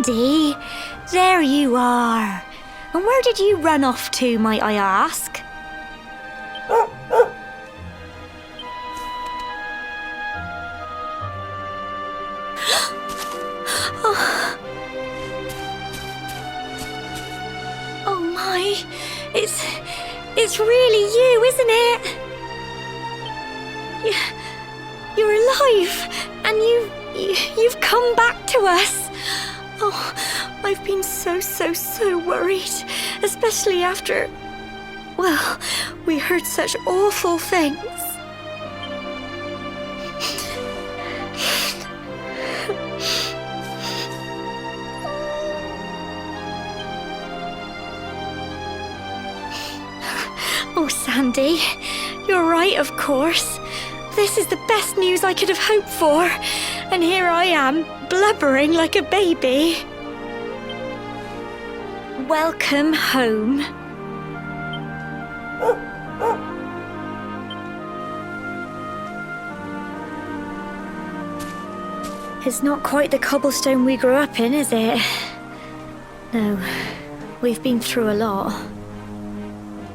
Sandy, there you are. And where did you run off to, might I ask? Oh my, it's really you, isn't it? You're alive, and you've come back to us. Oh, I've been so worried, especially after, well, we heard such awful things. Oh, Sandy, you're right, of course. This is the best news I could have hoped for. And here I am, blubbering like a baby. Welcome home. It's not quite the cobblestone we grew up in, is it? No, we've been through a lot.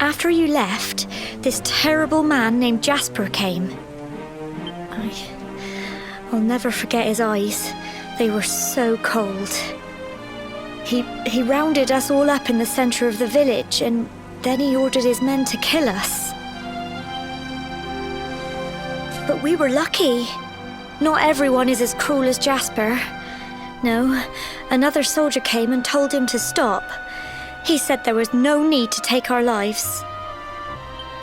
After you left, this terrible man named Jasper came. I'll never forget his eyes. They were so cold. He rounded us all up in the center of the village, and then he ordered his men to kill us. But we were lucky. Not everyone is as cruel as Jasper. No, another soldier came and told him to stop. He said there was no need to take our lives.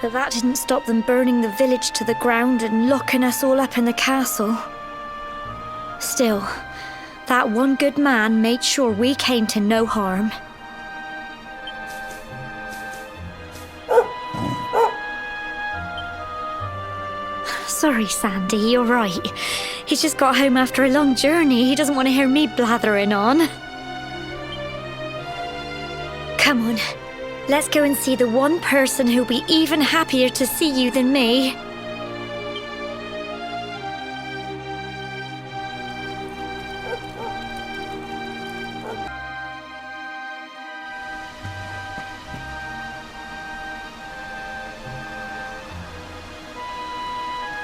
But that didn't stop them burning the village to the ground and locking us all up in the castle. Still, that one good man made sure we came to no harm. Sorry, Sandy, you're right. He's just got home after a long journey. He doesn't want to hear me blathering on. Come on, let's go and see the one person who'll be even happier to see you than me.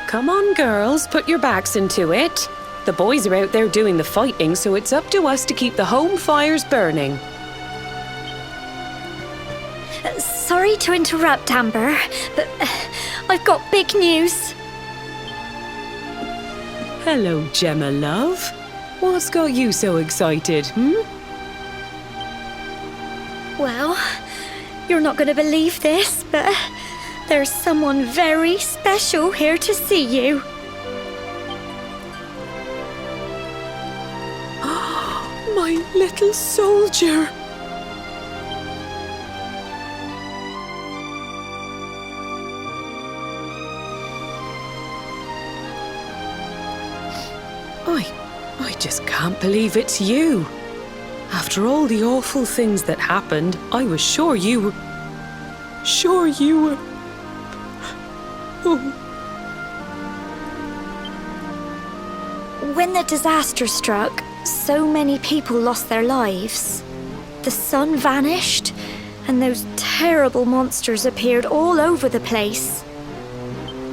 Come on, girls, put your backs into it. The boys are out there doing the fighting, so it's up to us to keep the home fires burning. Sorry to interrupt, Amber, but I've got big news. Hello, Gemma, love. What's got you so excited, Well, you're not going to believe this, but there's someone very special here to see you. My little soldier. I just can't believe it's you. After all the awful things that happened, I was sure you were... Oh. When the disaster struck, so many people lost their lives. The sun vanished, and those terrible monsters appeared all over the place.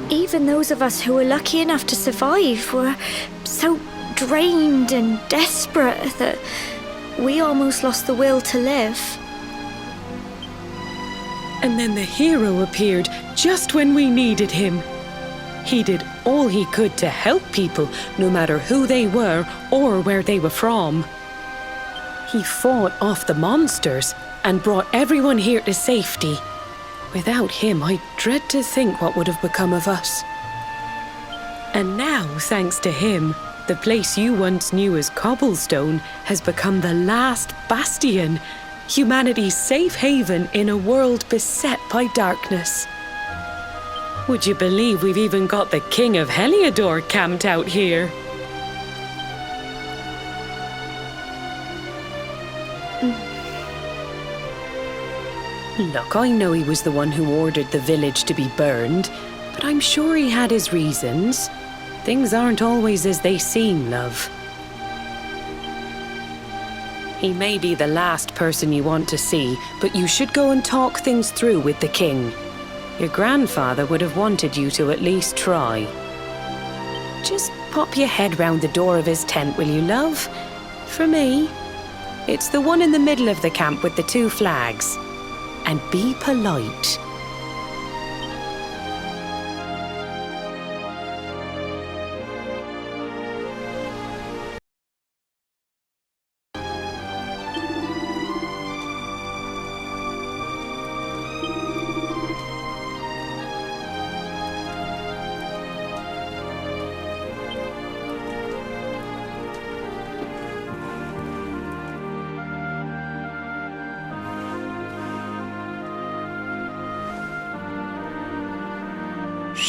Even those of us who were lucky enough to survive were so drained and desperate that we almost lost the will to live. And then the hero appeared just when we needed him. He did all he could to help people, no matter who they were or where they were from. He fought off the monsters and brought everyone here to safety. Without him, I dread to think what would have become of us. And now, thanks to him, the place you once knew as Cobblestone has become the last bastion, humanity's safe haven in a world beset by darkness. Would you believe we've even got the King of Heliodor camped out here? Look, I know he was the one who ordered the village to be burned, but I'm sure he had his reasons. Things aren't always as they seem, love. He may be the last person you want to see, but you should go and talk things through with the king. Your grandfather would have wanted you to at least try. Just pop your head round the door of his tent, will you, love? For me. It's the one in the middle of the camp with the 2 flags. And be polite.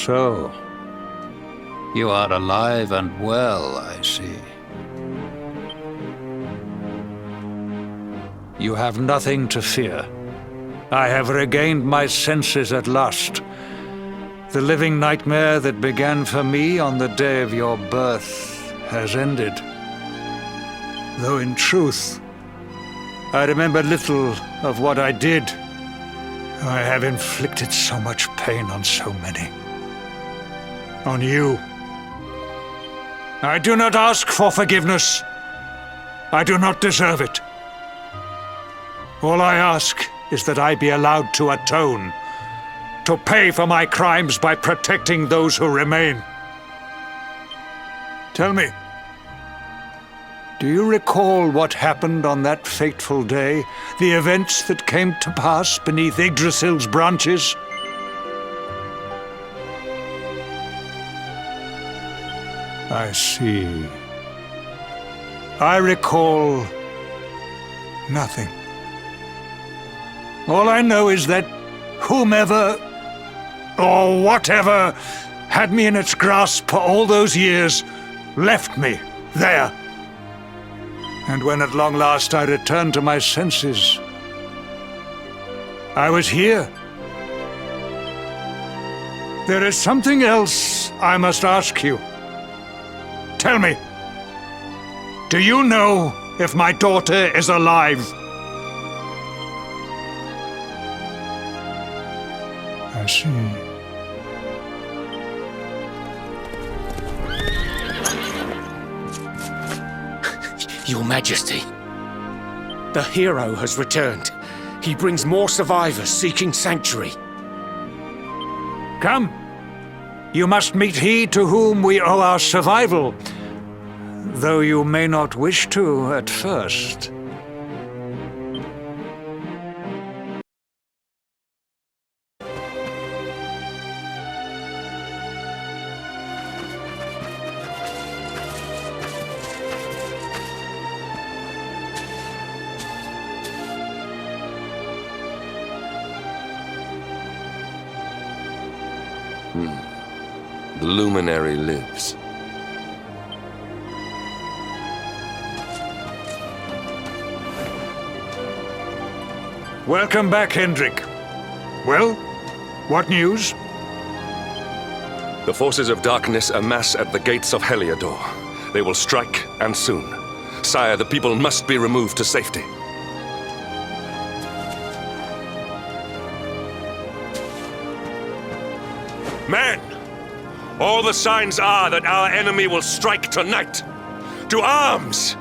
So, you are alive and well, I see. You have nothing to fear. I have regained my senses at last. The living nightmare that began for me on the day of your birth has ended. Though in truth, I remember little of what I did. I have inflicted so much pain on so many. On you. I do not ask for forgiveness. I do not deserve it. All I ask is that I be allowed to atone, to pay for my crimes by protecting those who remain. Tell me, do you recall what happened on that fateful day? The events that came to pass beneath Yggdrasil's branches? I see. I recall nothing. All I know is that whomever or whatever had me in its grasp for all those years left me there. And when at long last I returned to my senses, I was here. There is something else I must ask you. Tell me, do you know if my daughter is alive? I see. Your Majesty, the hero has returned. He brings more survivors seeking sanctuary. Come. You must meet he to whom we owe our survival, though you may not wish to at first. The luminary lives. Welcome back, Hendrik. Well, what news? The forces of darkness amass at the gates of Heliodor. They will strike, and soon. Sire, the people must be removed to safety. Men! All the signs are that our enemy will strike tonight. To arms!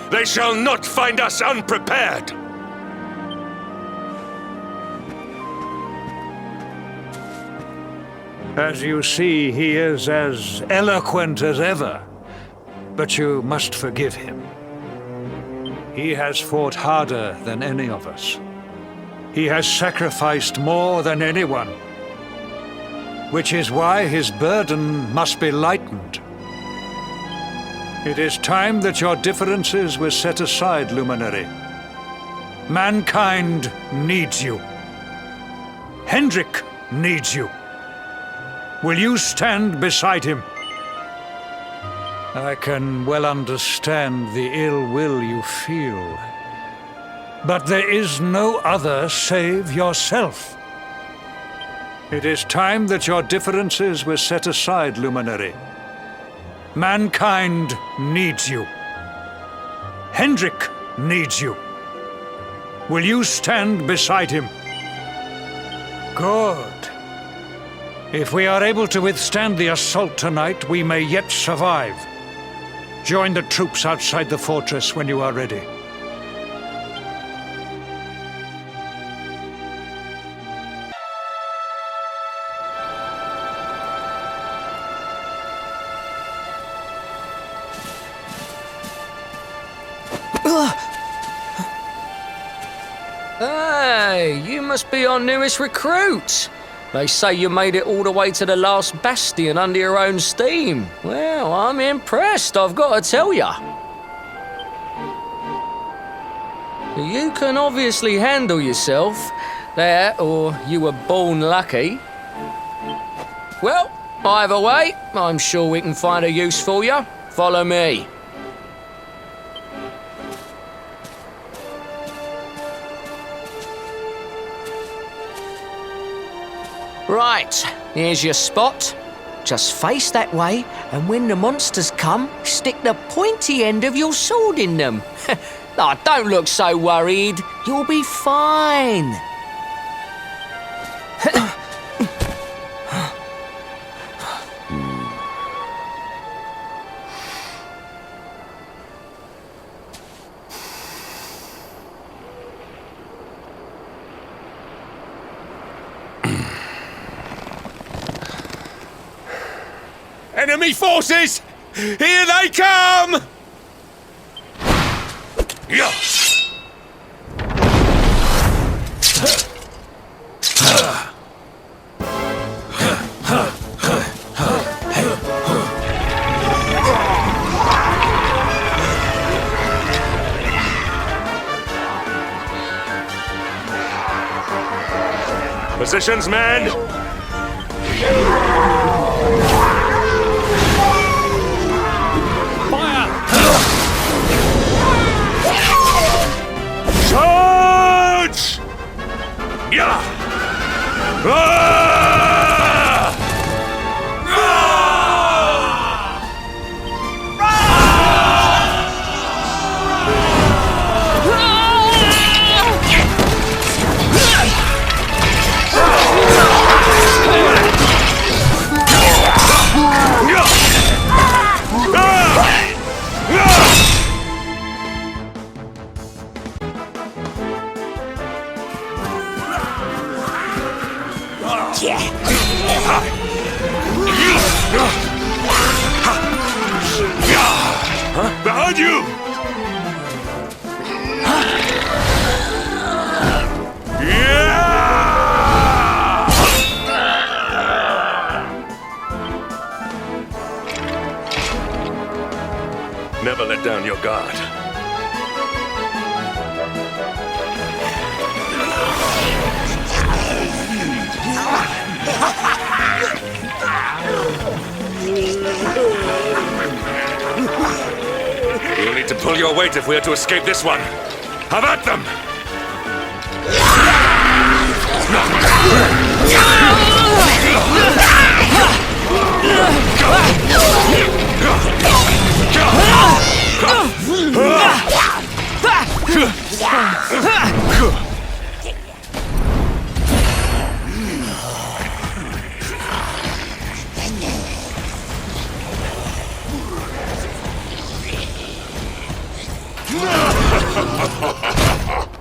They shall not find us unprepared! As you see, he is as eloquent as ever. But you must forgive him. He has fought harder than any of us. He has sacrificed more than anyone. Which is why his burden must be lightened. It is time that your differences were set aside, Luminary. Mankind needs you. Hendrik needs you. Will you stand beside him? I can well understand the ill will you feel. But there is no other save yourself. It is time that your differences were set aside, Luminary. Mankind needs you. Hendrik needs you. Will you stand beside him? Good. If we are able to withstand the assault tonight, we may yet survive. Join the troops outside the fortress when you are ready. Hey, you must be our newest recruit. They say you made it all the way to the last bastion under your own steam. Well, I'm impressed, I've got to tell ya. You can obviously handle yourself. That, or you were born lucky. Well, either way, I'm sure we can find a use for you. Follow me. Right, here's your spot. Just face that way, and when the monsters come, stick the pointy end of your sword in them. Oh, don't look so worried. You'll be fine. Enemy forces! Here they come! Yeah. Positions, men! Charge! Yeah! Behind you! Never let down your guard. You'll need to pull your weight if we are to escape this one. Have at them!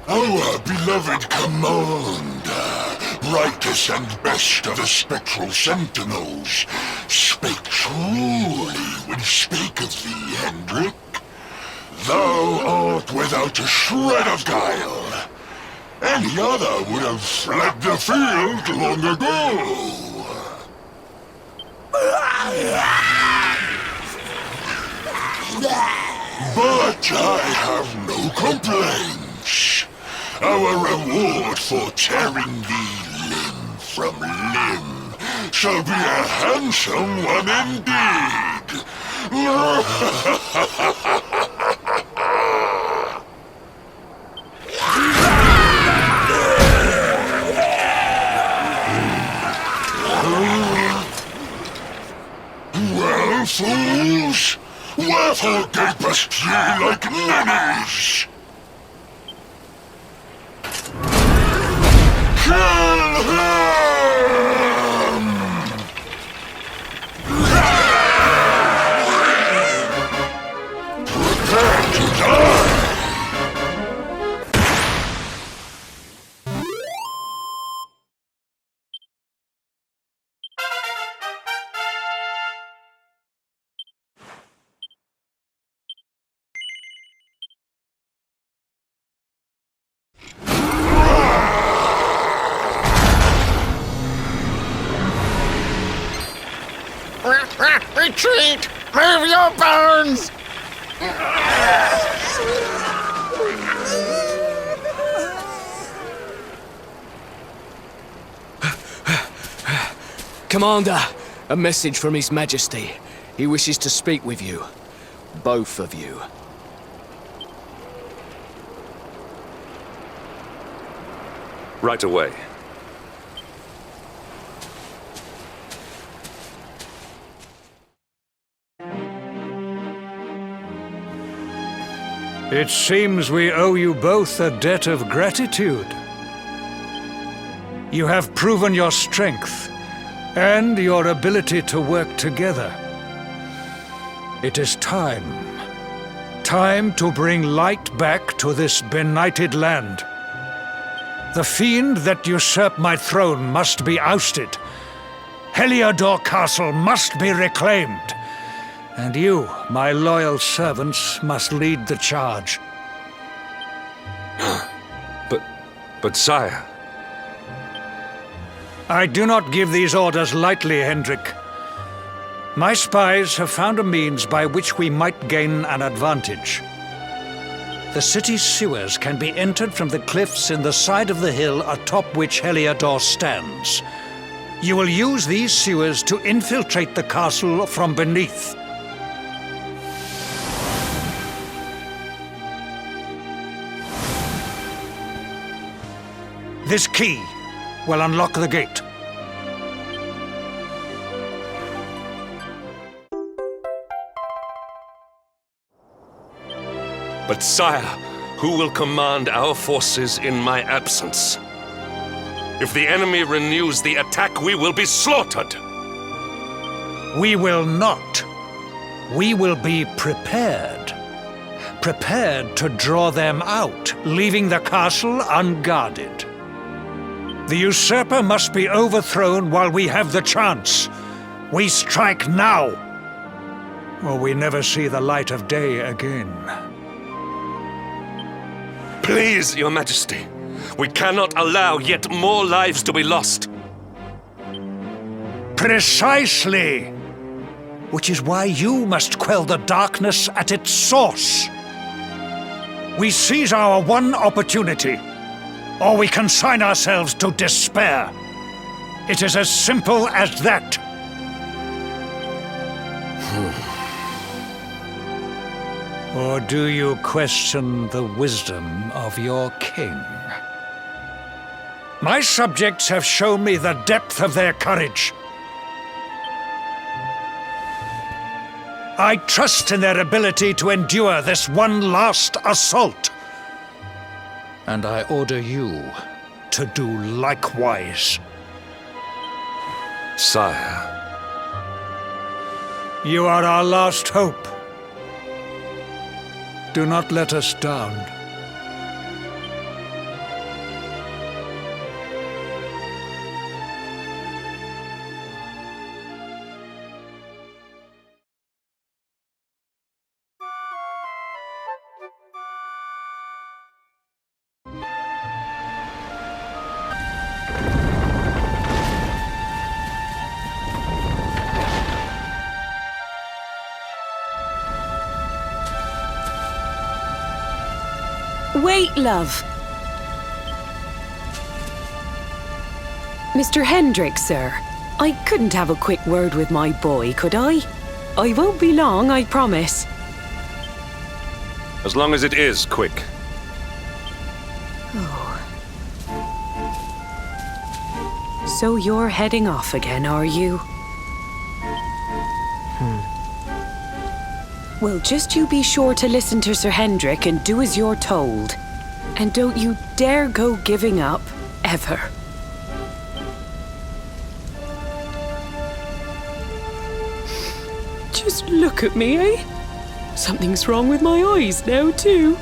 Our beloved commander, brightest and best of the spectral sentinels, spake truly when he spake of thee, Hendrik. Thou art without a shred of guile. Any other would have fled the field long ago. But I have no complaints. Our reward for tearing thee limb from limb shall be a handsome one indeed. Well, fools, wherefore gapest ye like ninnies? Retreat! Move your bones! Commander, a message from His Majesty. He wishes to speak with you. Both of you. Right away. It seems we owe you both a debt of gratitude. You have proven your strength and your ability to work together. It is time. Time to bring light back to this benighted land. The fiend that usurped my throne must be ousted. Heliodor Castle must be reclaimed. And you, my loyal servants, must lead the charge. But sire... I do not give these orders lightly, Hendrik. My spies have found a means by which we might gain an advantage. The city's sewers can be entered from the cliffs in the side of the hill atop which Heliodor stands. You will use these sewers to infiltrate the castle from beneath. This key will unlock the gate. But sire, who will command our forces in my absence? If the enemy renews the attack, we will be slaughtered! We will not. We will be prepared. Prepared to draw them out, leaving the castle unguarded. The usurper must be overthrown while we have the chance. We strike now, or we never see the light of day again. Please, Your Majesty, we cannot allow yet more lives to be lost. Precisely! Which is why you must quell the darkness at its source. We seize our one opportunity, or we consign ourselves to despair. It is as simple as that. Or do you question the wisdom of your king? My subjects have shown me the depth of their courage. I trust in their ability to endure this one last assault. And I order you to do likewise. Sire. You are our last hope. Do not let us down. Wait, love. Mr. Hendrik, sir. I couldn't have a quick word with my boy, could I? I won't be long, I promise. As long as it is quick. So you're heading off again, are you? Well, just you be sure to listen to Sir Hendrik and do as you're told. And don't you dare go giving up, ever. Just look at me, eh? Something's wrong with my eyes now, too.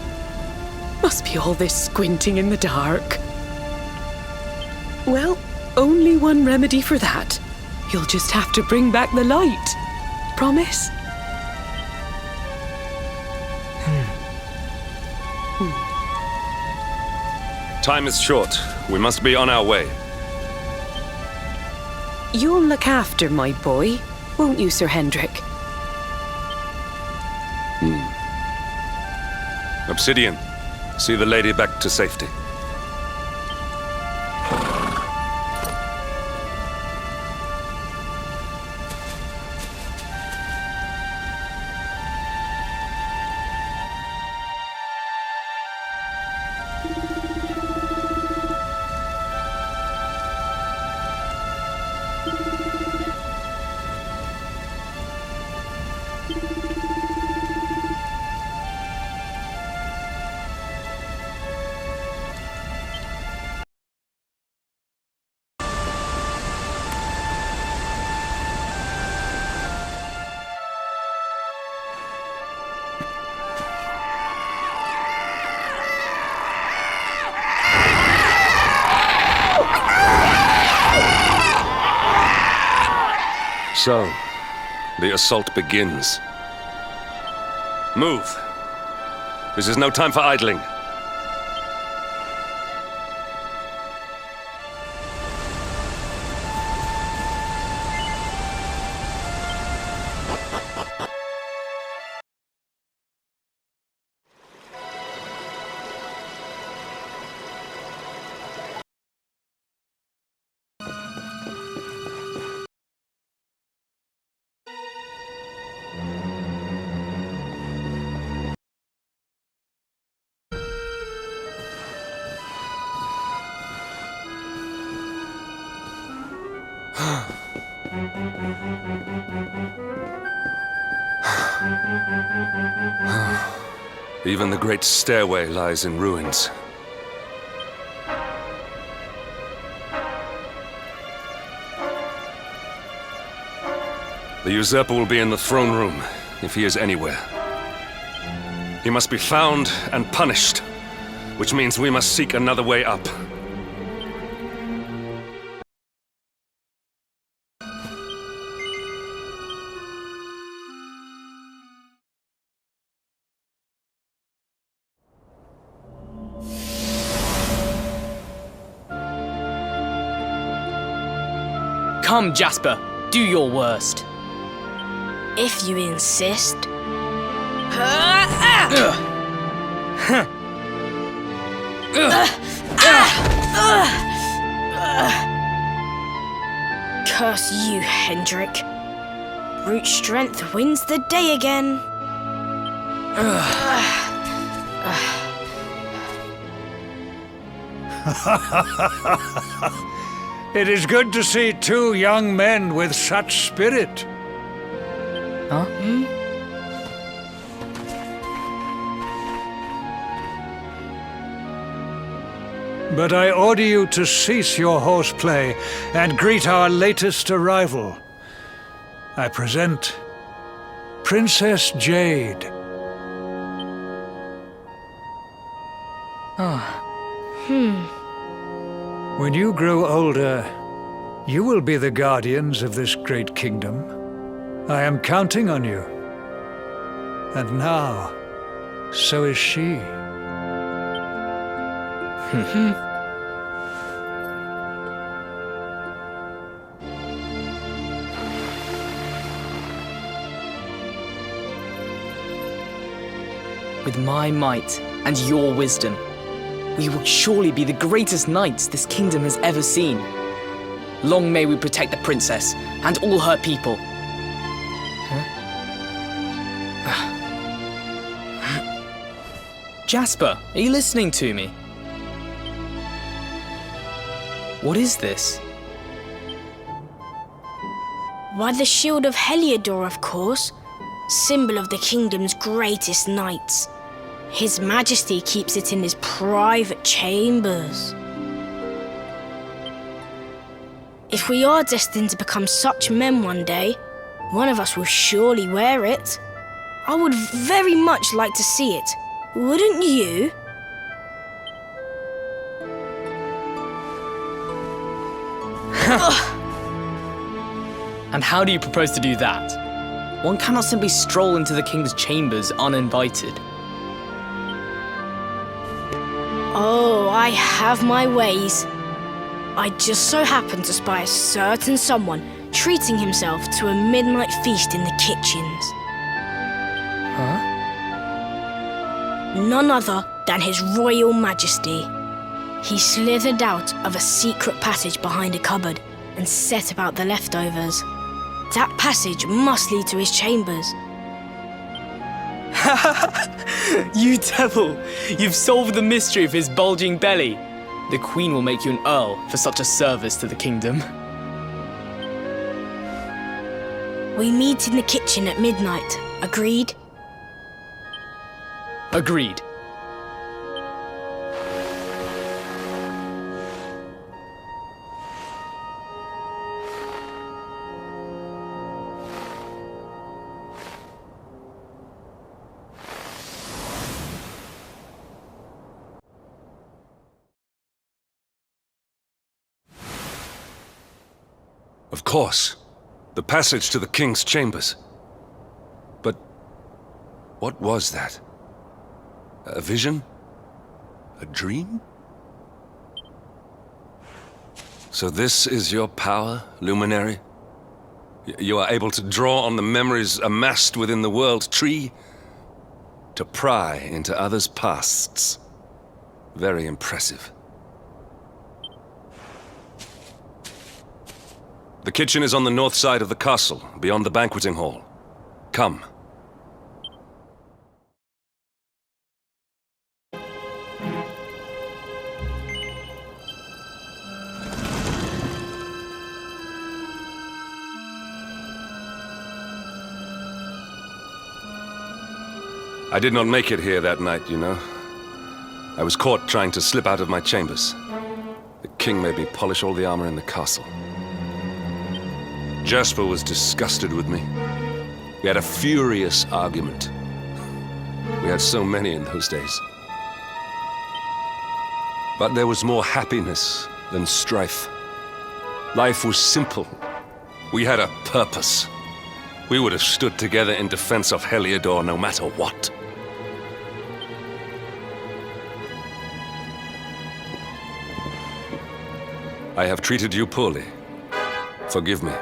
Must be all this squinting in the dark. Well, only one remedy for that. You'll just have to bring back the light. Promise? Time is short. We must be on our way. You'll look after my boy, won't you, Sir Hendrik? Obsidian, see the lady back to safety. So, the assault begins. Move! This is no time for idling. Even the great stairway lies in ruins. The usurper will be in the throne room, if he is anywhere. He must be found and punished, which means we must seek another way up. Come, Jasper, do your worst. If you insist. Curse you, Hendrik. Brute strength wins the day again. It is good to see two young men with such spirit. Huh? But I order you to cease your horseplay and greet our latest arrival. I present Princess Jade. When you grow older, you will be the guardians of this great kingdom. I am counting on you. And now, so is she. With my might and your wisdom, we will surely be the greatest knights this kingdom has ever seen. Long may we protect the princess and all her people. Jasper, are you listening to me? What is this? Why, the shield of Heliodor, of course. Symbol of the kingdom's greatest knights. His Majesty keeps it in his private chambers. If we are destined to become such men one day, one of us will surely wear it. I would very much like to see it. Wouldn't you? And how do you propose to do that? One cannot simply stroll into the king's chambers uninvited. Oh, I have my ways. I just so happened to spy a certain someone treating himself to a midnight feast in the kitchens. Huh? None other than His Royal Majesty. He slithered out of a secret passage behind a cupboard and set about the leftovers. That passage must lead to his chambers. You devil! You've solved the mystery of his bulging belly. The Queen will make you an Earl for such a service to the kingdom. We meet in the kitchen at midnight. Agreed? Agreed. Of course. The passage to the king's chambers. But what was that? A vision? A dream? So this is your power, Luminary? You are able to draw on the memories amassed within the world tree to pry into others' pasts. Very impressive. The kitchen is on the north side of the castle, beyond the banqueting hall. Come. I did not make it here that night, you know. I was caught trying to slip out of my chambers. The king made me polish all the armor in the castle. Jasper was disgusted with me. We had a furious argument. We had so many in those days. But there was more happiness than strife. Life was simple. We had a purpose. We would have stood together in defense of Heliodor no matter what. I have treated you poorly. Forgive me.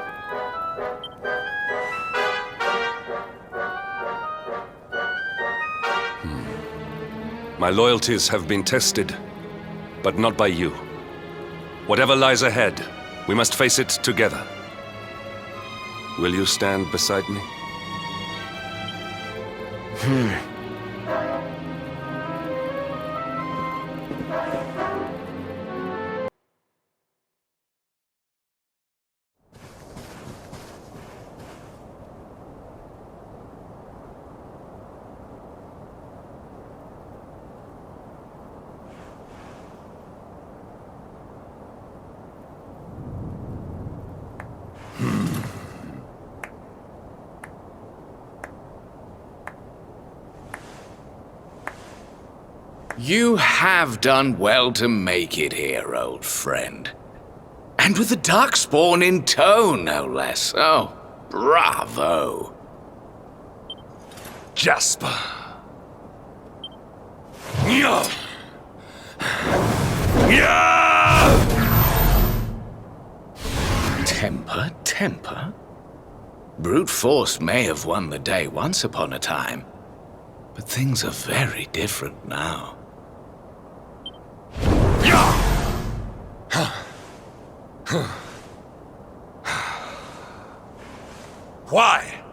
My loyalties have been tested, but not by you. Whatever lies ahead, we must face it together. Will you stand beside me? You have done well to make it here, old friend. And with the Darkspawn in tow, no less. Oh, bravo. Jasper. Yeah. Temper, temper. Brute force may have won the day once upon a time, but things are very different now. Why?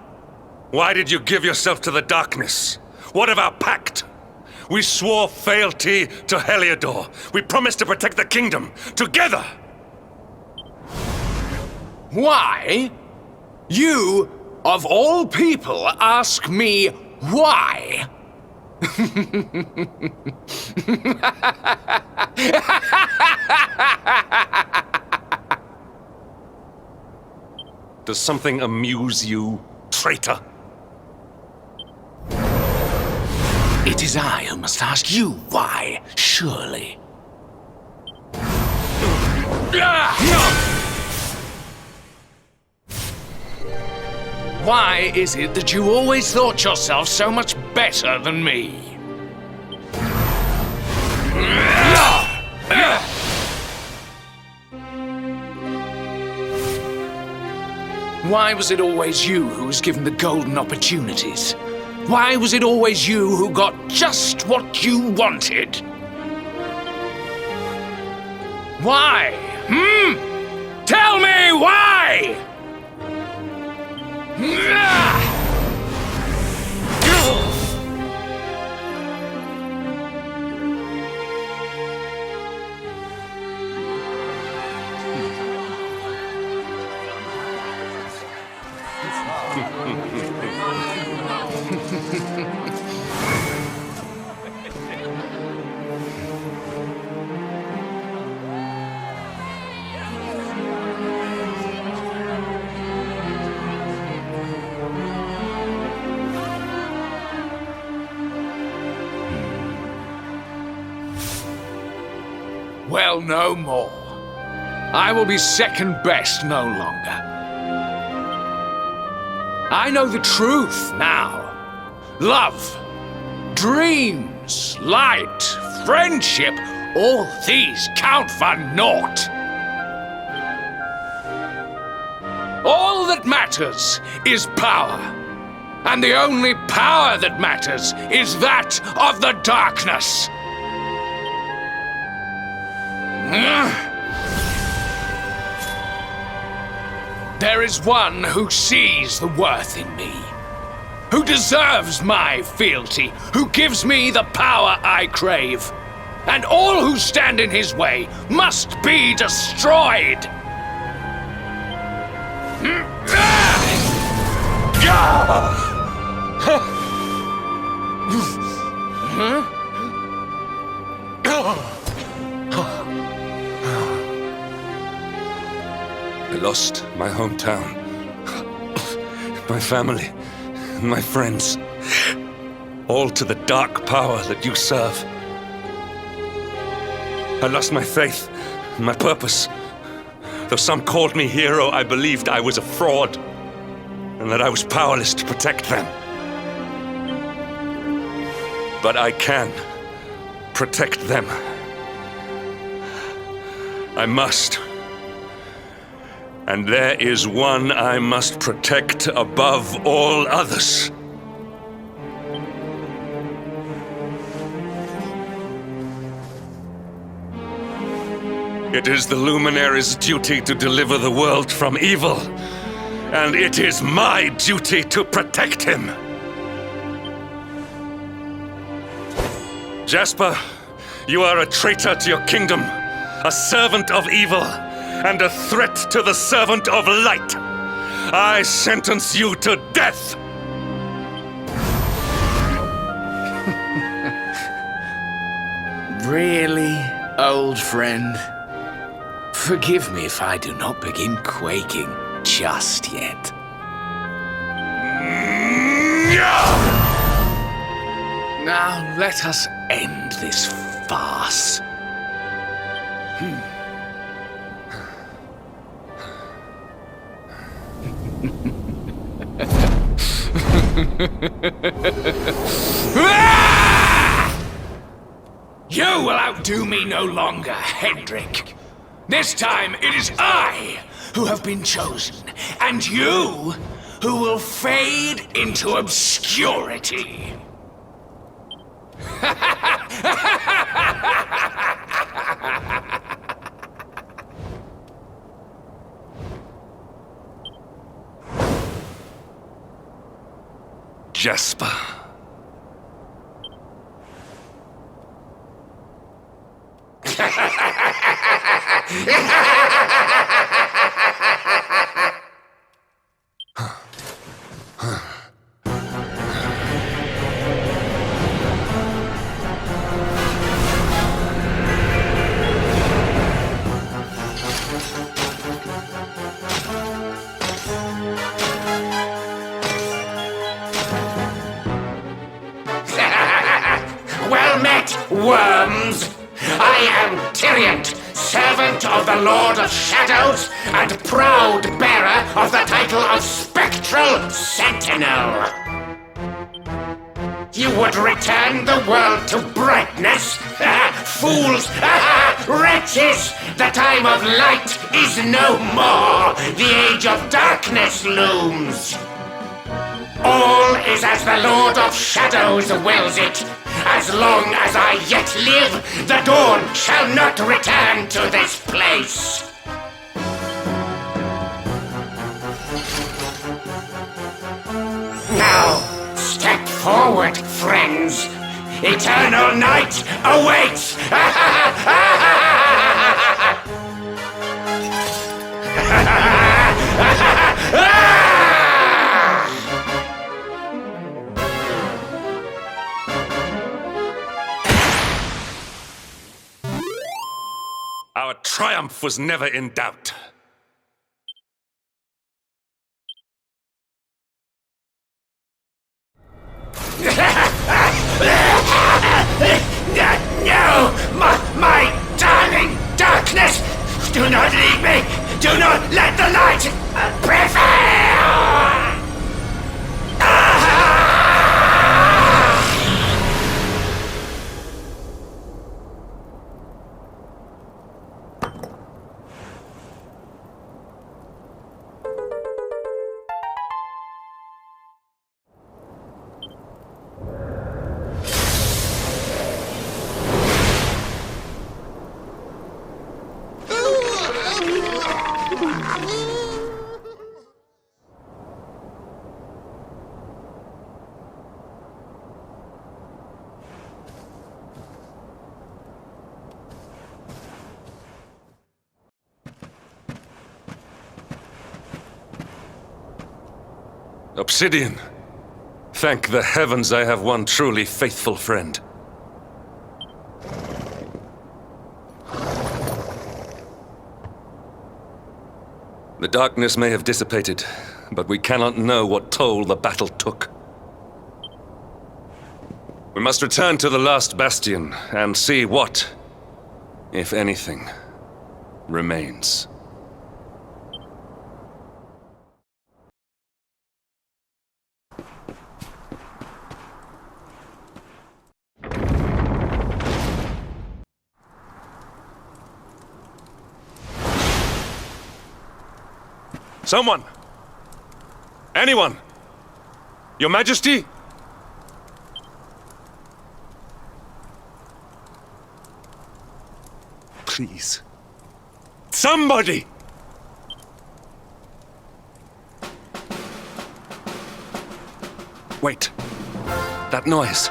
Why did you give yourself to the darkness? What of our pact? We swore fealty to Heliodor. We promised to protect the kingdom, together! Why? You, of all people, ask me why? Does something amuse you, traitor? It is I who must ask you why, surely. Why is it that you always thought yourself so much better than me? Why was it always you who was given the golden opportunities? Why was it always you who got just what you wanted? Why? Tell me why! Well, no more. I will be second best no longer. I know the truth now. Love, dreams, light, friendship, all these count for naught. All that matters is power. And the only power that matters is that of the darkness. There is one who sees the worth in me, who deserves my fealty, who gives me the power I crave, and all who stand in his way must be destroyed. I lost my hometown, my family, my friends, all to the dark power that you serve. I lost my faith, my purpose. Though some called me hero, I believed I was a fraud, and that I was powerless to protect them. But I can protect them. I must. And there is one I must protect above all others. It is the Luminary's duty to deliver the world from evil, and it is my duty to protect him. Jasper, you are a traitor to your kingdom, a servant of evil, and a threat to the servant of light. I sentence you to death! Really, old friend? Forgive me if I do not begin quaking just yet. Now let us end this farce. You will outdo me no longer, Hendrik. This time it is I who have been chosen, and you who will fade into obscurity. Jasper. Well met, worms! I am Tyriant, servant of the Lord of Shadows, and proud bearer of the title of Spectral Sentinel. You would return the world to brightness? Fools! Wretches! The time of light is no more! The age of darkness looms! All is as the Lord of Shadows wills it. As long as I yet live, the dawn shall not return to this place. Now, step forward, friends. Eternal night awaits! Our triumph was never in doubt. No! My darling darkness! Do not leave me! Do not let the light prevail! Obsidian, thank the heavens I have one truly faithful friend. The darkness may have dissipated, but we cannot know what toll the battle took. We must return to the last bastion and see what, if anything, remains. Someone! Anyone! Your Majesty? Please. Somebody! Wait. That noise.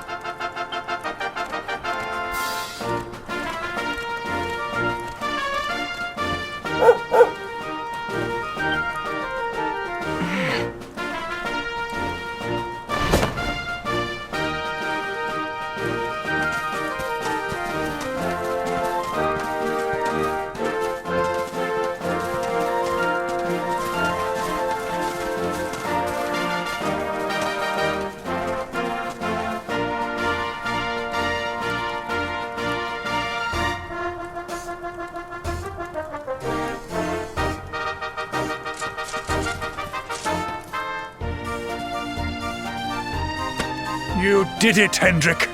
You did it, Hendrik.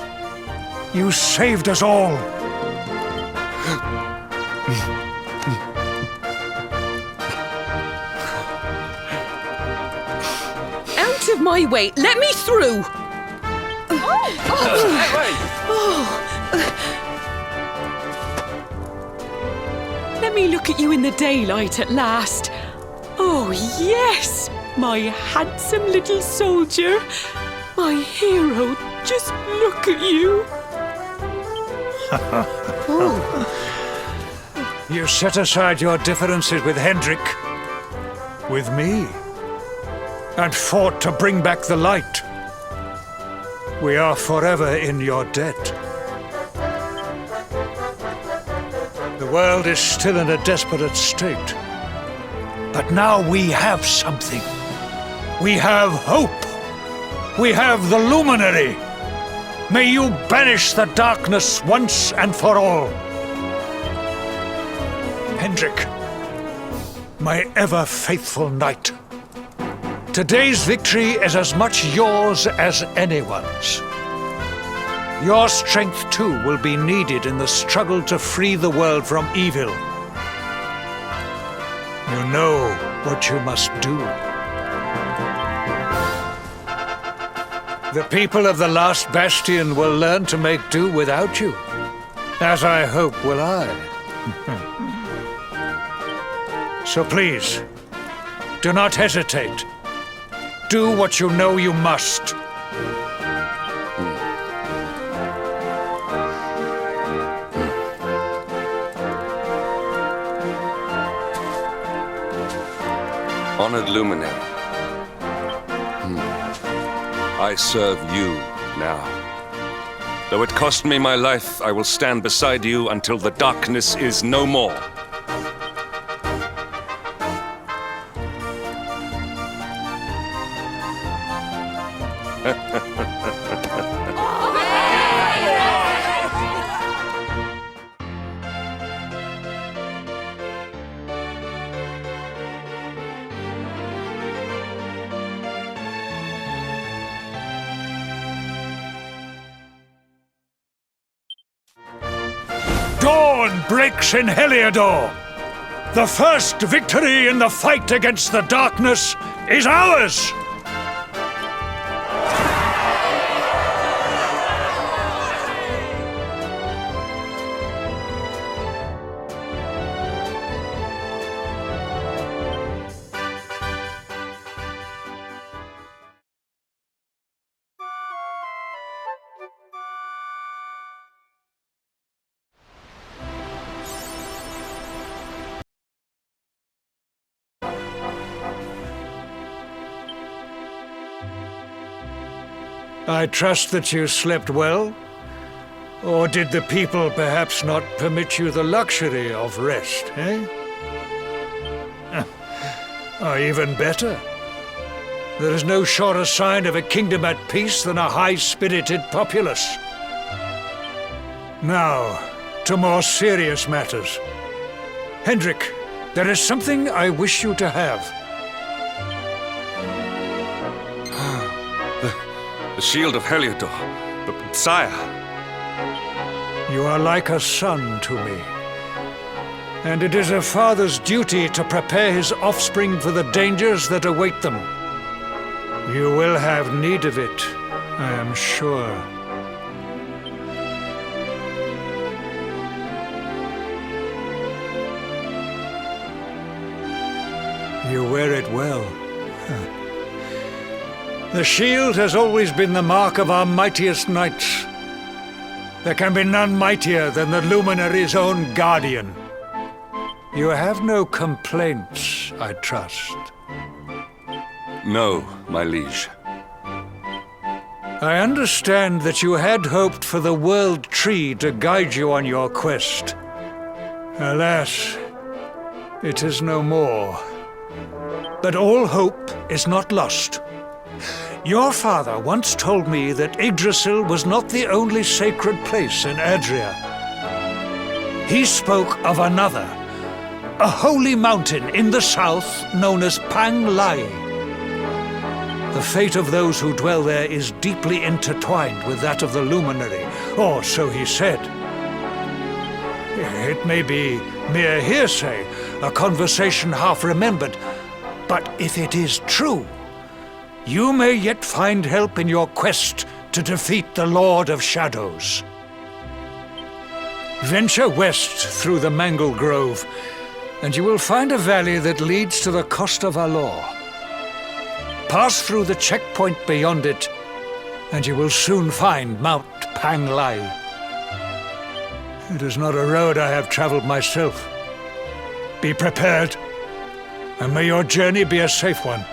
You saved us all. Out of my way! Let me through! Let me look at you in the daylight at last. Oh, yes! My handsome little soldier. My hero. Just look at you. You set aside your differences with Hendrik, with me, and fought to bring back the light. We are forever in your debt. The world is still in a desperate state. But now we have something. We have hope. We have the Luminary. May you banish the darkness once and for all. Hendrik, my ever-faithful knight, today's victory is as much yours as anyone's. your strength too will be needed in the struggle to free the world from evil. You know what you must do. The people of the last bastion will learn to make do without you, as I hope will I. So please, do not hesitate. Do what you know you must. Honored Luminary, I serve you now. Though it cost me my life, I will stand beside you until the darkness is no more. Dawn breaks in Heliodor. The first victory in the fight against the darkness is ours! I trust that you slept well? Or did the people perhaps not permit you the luxury of rest, eh? Or even better, there is no surer sign of a kingdom at peace than a high-spirited populace. Now, to more serious matters. Hendrik, there is something I wish you to have. The shield of Heliodor, but sire. You are like a son to me. And it is a father's duty to prepare his offspring for the dangers that await them. You will have need of it, I am sure. You wear it well. The shield has always been the mark of our mightiest knights. There can be none mightier than the Luminary's own guardian. You have no complaints, I trust. No, my liege. I understand that you had hoped for the World Tree to guide you on your quest. Alas, it is no more. But all hope is not lost. Your father once told me that Yggdrasil was not the only sacred place in Adria. He spoke of another, a holy mountain in the south known as Pang Lai. The fate of those who dwell there is deeply intertwined with that of the Luminary, or so he said. It may be mere hearsay, a conversation half remembered, but if it is true, you may yet find help in your quest to defeat the Lord of Shadows. Venture west through the Mangle Grove, and you will find a valley that leads to the coast of Alor. Pass through the checkpoint beyond it, and you will soon find Mount Pang Lai. It is not a road I have traveled myself. Be prepared, and may your journey be a safe one.